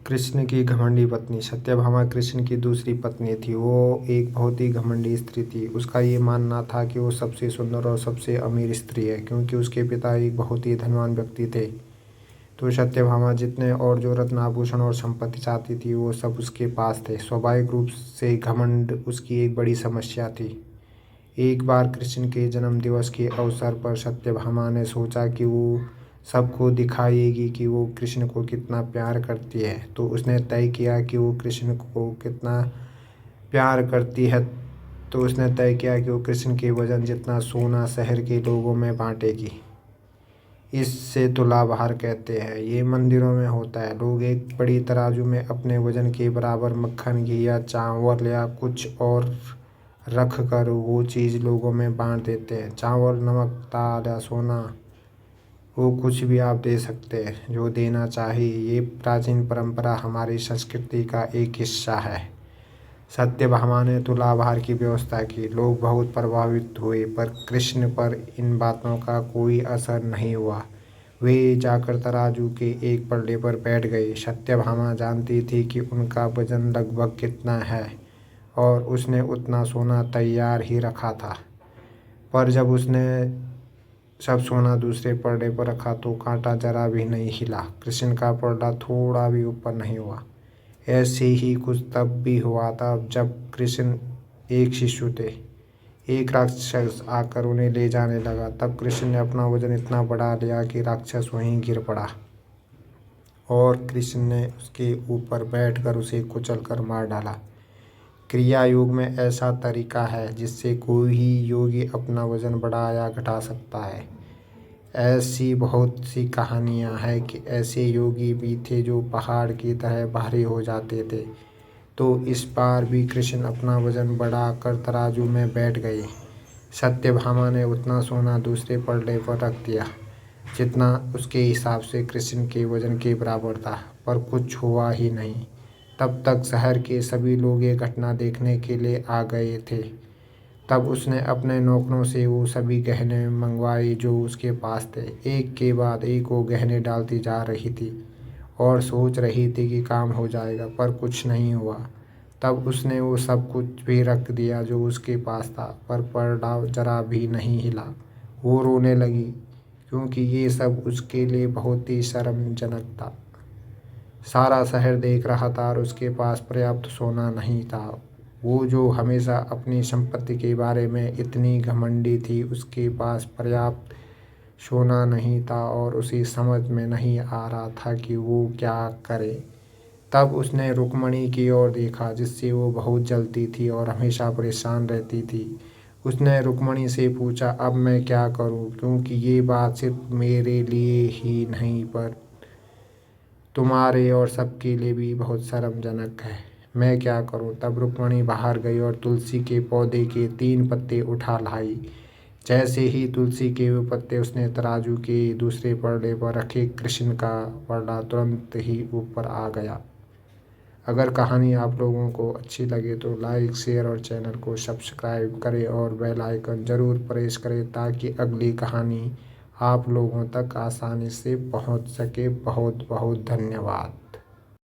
कृष्ण की घमंडी पत्नी सत्यभामा कृष्ण की दूसरी पत्नी थी। वो एक बहुत ही घमंडी स्त्री थी। उसका ये मानना था कि वो सबसे सुंदर और सबसे अमीर स्त्री है, क्योंकि उसके पिता एक बहुत ही धनवान व्यक्ति थे। तो सत्यभामा जितने और जो रत्न आभूषण और संपत्ति चाहती थी, वो सब उसके पास थे। स्वाभाविक रूप से घमंड उसकी एक बड़ी समस्या थी। एक बार कृष्ण के जन्म दिवस के अवसर पर सत्यभामा ने सोचा कि वो सबको दिखाएगी कि वो कृष्ण को कितना प्यार करती है। तो उसने तय किया कि वो कृष्ण को कितना प्यार करती है। तो उसने तय किया कि वो कृष्ण के वजन जितना सोना शहर के लोगों में बांटेगी। इससे तुलाभार कहते हैं। ये मंदिरों में होता है। लोग एक बड़ी तराजू में अपने वजन के बराबर मक्खन, घी या चावल या कुछ और रख कर वो चीज़ लोगों में बांट देते हैं। चावल, नमक, दाल या सोना, वो कुछ भी आप दे सकते हैं जो देना चाहिए। ये प्राचीन परंपरा हमारी संस्कृति का एक हिस्सा है। सत्यभामा ने तुलाभार की व्यवस्था की। लोग बहुत प्रभावित हुए, पर कृष्ण पर इन बातों का कोई असर नहीं हुआ। वे जाकर तराजू के एक पल्ले पर बैठ गए। सत्यभामा जानती थी कि उनका वजन लगभग कितना है और उसने उतना सोना तैयार ही रखा था। पर जब उसने सब सोना दूसरे पलड़े पर रखा तो कांटा जरा भी नहीं हिला। कृष्ण का पलड़ा थोड़ा भी ऊपर नहीं हुआ। ऐसे ही कुछ तब भी हुआ था जब कृष्ण एक शिशु थे। एक राक्षस आकर उन्हें ले जाने लगा। तब कृष्ण ने अपना वजन इतना बढ़ा लिया कि राक्षस वहीं गिर पड़ा और कृष्ण ने उसके ऊपर बैठकर उसे कुचल कर मार डाला। क्रिया योग में ऐसा तरीका है जिससे कोई ही योगी अपना वजन बढ़ा या घटा सकता है। ऐसी बहुत सी कहानियाँ हैं कि ऐसे योगी भी थे जो पहाड़ की तरह भारी हो जाते थे। तो इस बार भी कृष्ण अपना वजन बढ़ा कर तराजू में बैठ गए। सत्यभामा ने उतना सोना दूसरे पलड़े पर रख दिया जितना उसके हिसाब से कृष्ण के वजन के बराबर था, पर कुछ हुआ ही नहीं। तब तक शहर के सभी लोग ये घटना देखने के लिए आ गए थे। तब उसने अपने नौकरों से वो सभी गहने मंगवाए जो उसके पास थे। एक के बाद एक वो गहने डालती जा रही थी और सोच रही थी कि काम हो जाएगा, पर कुछ नहीं हुआ। तब उसने वो सब कुछ भी रख दिया जो उसके पास था, पर पर्दा जरा भी नहीं हिला। वो रोने लगी क्योंकि ये सब उसके लिए बहुत ही शर्मजनक था। सारा शहर देख रहा था और उसके पास पर्याप्त सोना नहीं था। वो जो हमेशा अपनी संपत्ति के बारे में इतनी घमंडी थी, उसके पास पर्याप्त सोना नहीं था और उसे समझ में नहीं आ रहा था कि वो क्या करे। तब उसने रुक्मणी की ओर देखा, जिससे वो बहुत जलती थी और हमेशा परेशान रहती थी। उसने रुक्मणी से पूछा, अब मैं क्या करूं, क्योंकि ये बात सिर्फ मेरे लिए ही नहीं पर तुम्हारे और सबके लिए भी बहुत शर्मजनक है। मैं क्या करूं। तब रुक्मणी बाहर गई और तुलसी के पौधे के 3 पत्ते उठा लाई। जैसे ही तुलसी के वो पत्ते उसने तराजू के दूसरे पलड़े पर रखे, कृष्ण का पलड़ा तुरंत ही ऊपर आ गया। अगर कहानी आप लोगों को अच्छी लगे तो लाइक, शेयर और चैनल को सब्सक्राइब करें और बेल आइकन ज़रूर प्रेस करें ताकि अगली कहानी आप लोगों तक आसानी से पहुंच सके। बहुत बहुत धन्यवाद।